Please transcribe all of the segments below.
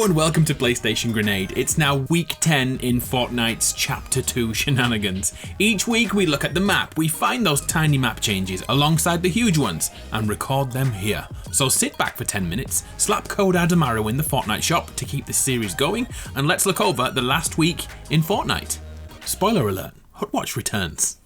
Hello and welcome to PlayStation Grenade. It's now week 10 in Fortnite's Chapter 2 shenanigans. Each week we look at the map, we find those tiny map changes alongside the huge ones and record them here. So sit back for 10 minutes, slap code ADAMARU in the Fortnite shop to keep this series going, and let's look over the last week in Fortnite. Spoiler alert, Hut Watch returns.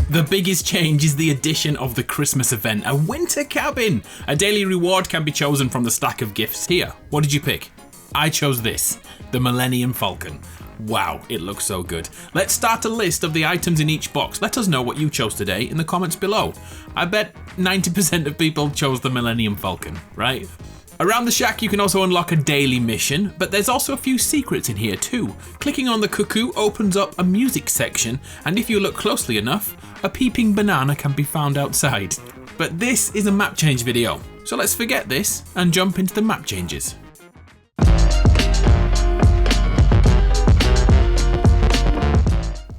The biggest change is the addition of the Christmas event, a winter cabin. A daily reward can be chosen from the stack of gifts here. What did you pick? I chose this, the Millennium Falcon. Wow, it looks so good. Let's start a list of the items in each box. Let us know what you chose today in the comments below. I bet 90% of people chose the Millennium Falcon, right? Around the shack you can also unlock a daily mission, but there's also a few secrets in here too. Clicking on the cuckoo opens up a music section, and if you look closely enough, a peeping banana can be found outside. But this is a map change video, so let's forget this and jump into the map changes.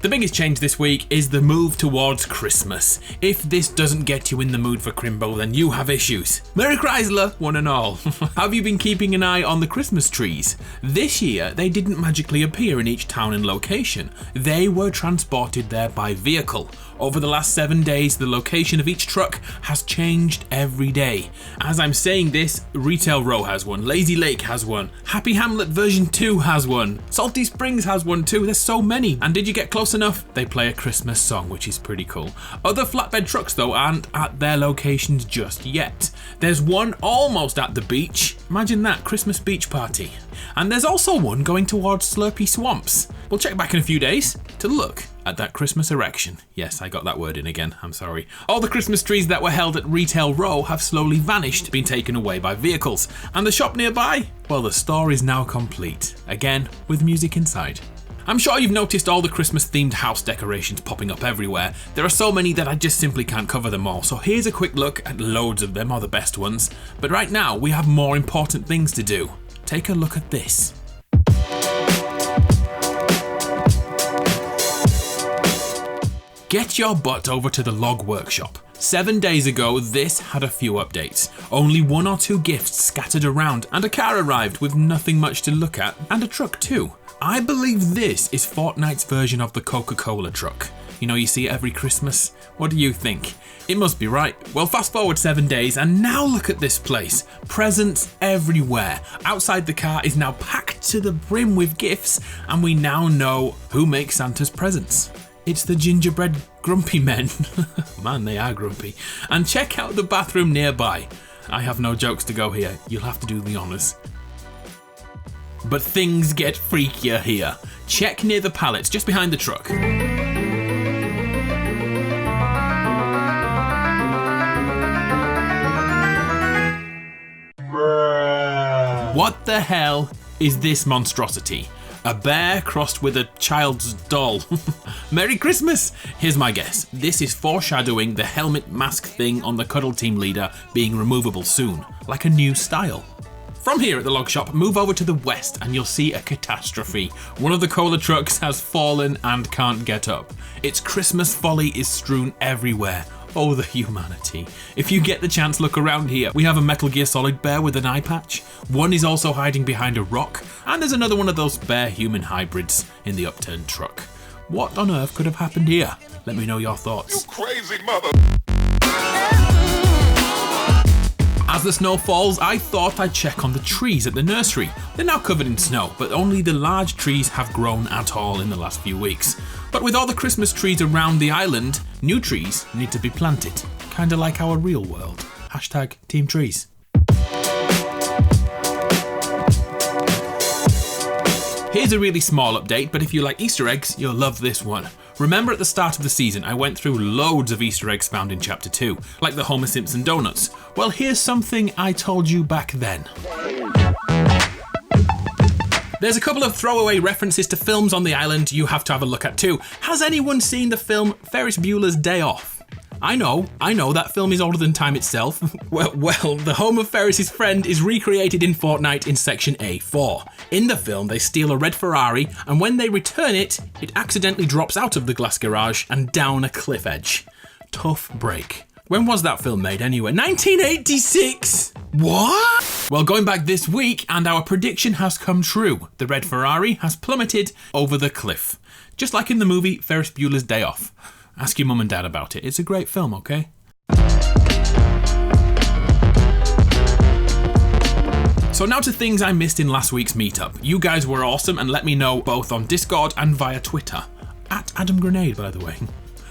The biggest change this week is the move towards Christmas. If this doesn't get you in the mood for Crimbo, then you have issues. Merry Chrysler, one and all. Have you been keeping an eye on the Christmas trees? This year, they didn't magically appear in each town and location. They were transported there by vehicle. Over the last 7 days, the location of each truck has changed every day. As I'm saying this, Retail Row has one, Lazy Lake has one, Happy Hamlet version 2 has one, Salty Springs has one too, there's so many. And did you get close enough? They play a Christmas song, which is pretty cool. Other flatbed trucks though aren't at their locations just yet. There's one almost at the beach. Imagine that, Christmas beach party. And there's also one going towards Slurpy Swamps. We'll check back in a few days to look at that Christmas erection. Yes, I got that word in again, I'm sorry. All the Christmas trees that were held at Retail Row have slowly vanished, been taken away by vehicles. And the shop nearby? Well, the store is now complete, again with music inside. I'm sure you've noticed all the Christmas themed house decorations popping up everywhere. There are so many that I just simply can't cover them all, so here's a quick look at loads of them, are the best ones. But right now we have more important things to do. Take a look at this. Get your butt over to the log workshop. 7 days ago, this had a few updates. Only 1 or 2 gifts scattered around, and a car arrived with nothing much to look at, and a truck too. I believe this is Fortnite's version of the Coca-Cola truck. You know, you see it every Christmas. What do you think? It must be right. Well, fast forward 7 days, and now look at this place. Presents everywhere. Outside the car is now packed to the brim with gifts, and we now know who makes Santa's presents. It's the gingerbread grumpy men. Man, they are grumpy. And check out the bathroom nearby. I have no jokes to go here. You'll have to do the honours. But things get freakier here. Check near the pallets, just behind the truck. What the hell is this monstrosity? A bear crossed with a child's doll. Merry Christmas! Here's my guess. This is foreshadowing the helmet mask thing on the Cuddle Team leader being removable soon, like a new style. From here at the log shop, move over to the west and you'll see a catastrophe. One of the cola trucks has fallen and can't get up. Its Christmas folly is strewn everywhere. Oh, the humanity. If you get the chance, look around here. We have a Metal Gear Solid bear with an eye patch. One is also hiding behind a rock. And there's another one of those bear-human hybrids in the upturned truck. What on earth could have happened here? Let me know your thoughts. You crazy mother... As the snow falls, I thought I'd check on the trees at the nursery. They're now covered in snow, but only the large trees have grown at all in the last few weeks. But with all the Christmas trees around the island, new trees need to be planted. Kinda like our real world. Hashtag Team Trees. Here's a really small update, but if you like Easter eggs, you'll love this one. Remember at the start of the season, I went through loads of Easter eggs found in Chapter 2, like the Homer Simpson donuts. Well, here's something I told you back then. There's a couple of throwaway references to films on the island you have to have a look at too. Has anyone seen the film Ferris Bueller's Day Off? I know, that film is older than time itself. well, the home of Ferris's friend is recreated in Fortnite in Section A4. In the film, they steal a red Ferrari, and when they return it, it accidentally drops out of the glass garage and down a cliff edge. Tough break. When was that film made anyway? 1986? What? Well, going back this week, and our prediction has come true. The red Ferrari has plummeted over the cliff. Just like in the movie Ferris Bueller's Day Off. Ask your mum and dad about it. It's a great film, okay? So now to things I missed in last week's meetup. You guys were awesome and let me know both on Discord and via Twitter. At ADAMARU, by the way.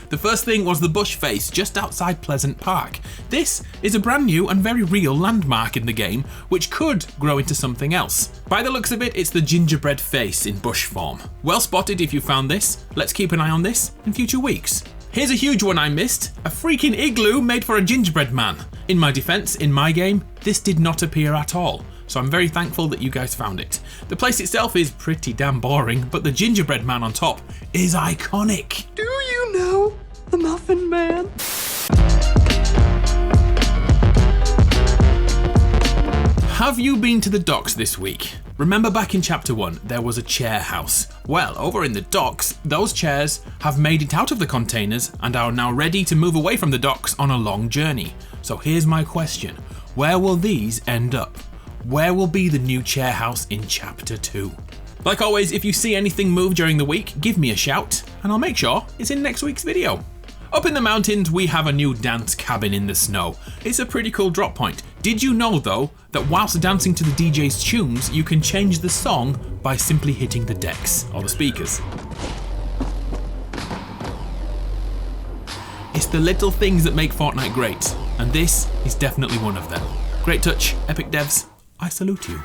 The first thing was the bush face just outside Pleasant Park. This is a brand new and very real landmark in the game, which could grow into something else. By the looks of it, it's the gingerbread face in bush form. Well spotted if you found this. Let's keep an eye on this in future weeks. Here's a huge one I missed. A freaking igloo made for a gingerbread man. In my defense, in my game, this did not appear at all. So I'm very thankful that you guys found it. The place itself is pretty damn boring, but the gingerbread man on top is iconic. Do you know the Muffin Man? Have you been to the docks this week? Remember back in chapter 1, there was a chair house. Well, over in the docks, those chairs have made it out of the containers and are now ready to move away from the docks on a long journey. So here's my question. Where will these end up? Where will be the new chair house in chapter 2? Like always, if you see anything move during the week, give me a shout and I'll make sure it's in next week's video. Up in the mountains, we have a new dance cabin in the snow. It's a pretty cool drop point. Did you know though, that whilst dancing to the DJ's tunes, you can change the song by simply hitting the decks or the speakers? It's the little things that make Fortnite great, and this is definitely one of them. Great touch, Epic devs. I salute you.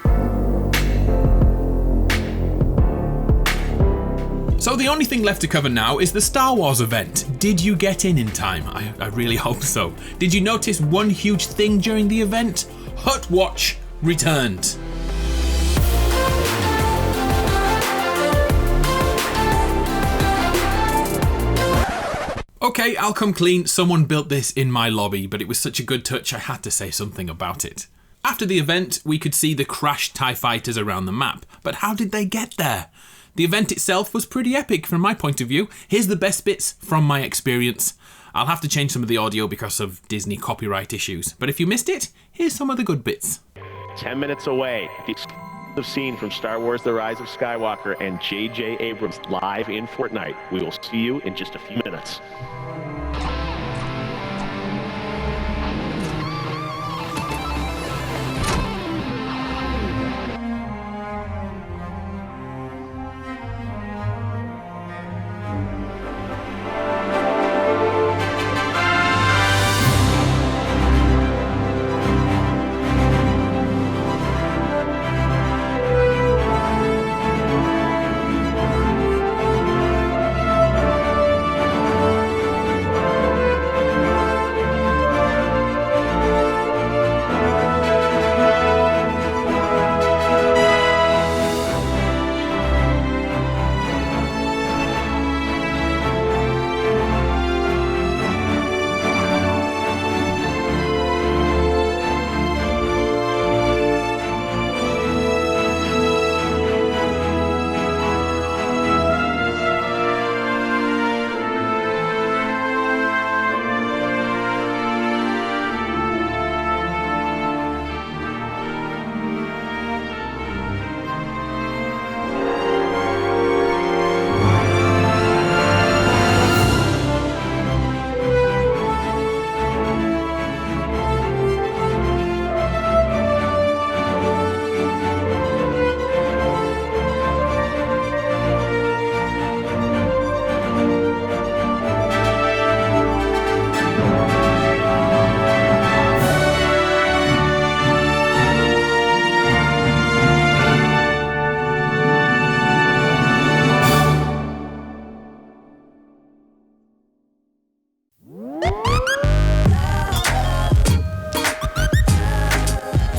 So the only thing left to cover now is the Star Wars event. Did you get in time? I really hope so. Did you notice one huge thing during the event? Hut Watch returned. Okay, I'll come clean. Someone built this in my lobby, but it was such a good touch I had to say something about it. After the event, we could see the crashed TIE fighters around the map, but how did they get there? The event itself was pretty epic from my point of view. Here's the best bits from my experience. I'll have to change some of the audio because of Disney copyright issues, but if you missed it, here's some of the good bits. 10 minutes away, the exclusive scene from Star Wars The Rise of Skywalker and J.J. Abrams live in Fortnite. We will see you in just a few minutes.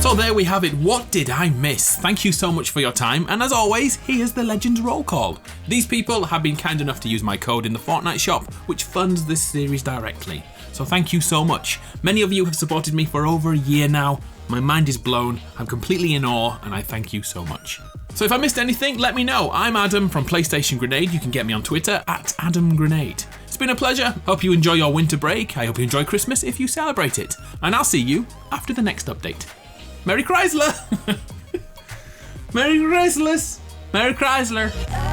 So there we have it. What did I miss? Thank you so much for your time, and as always, here's the Legends roll call. These people have been kind enough to use my code in the Fortnite shop, which funds this series directly. So thank you so much. Many of you have supported me for over a year now. My mind is blown, I'm completely in awe, and I thank you so much. So if I missed anything, let me know. I'm Adam from PlayStationGrenade. You can get me on Twitter at AdamGrenade. been a pleasure. Hope you enjoy your winter break. I hope you enjoy Christmas if you celebrate it. And I'll see you after the next update. Merry Chrysler! Merry Chrysler! Merry Chrysler!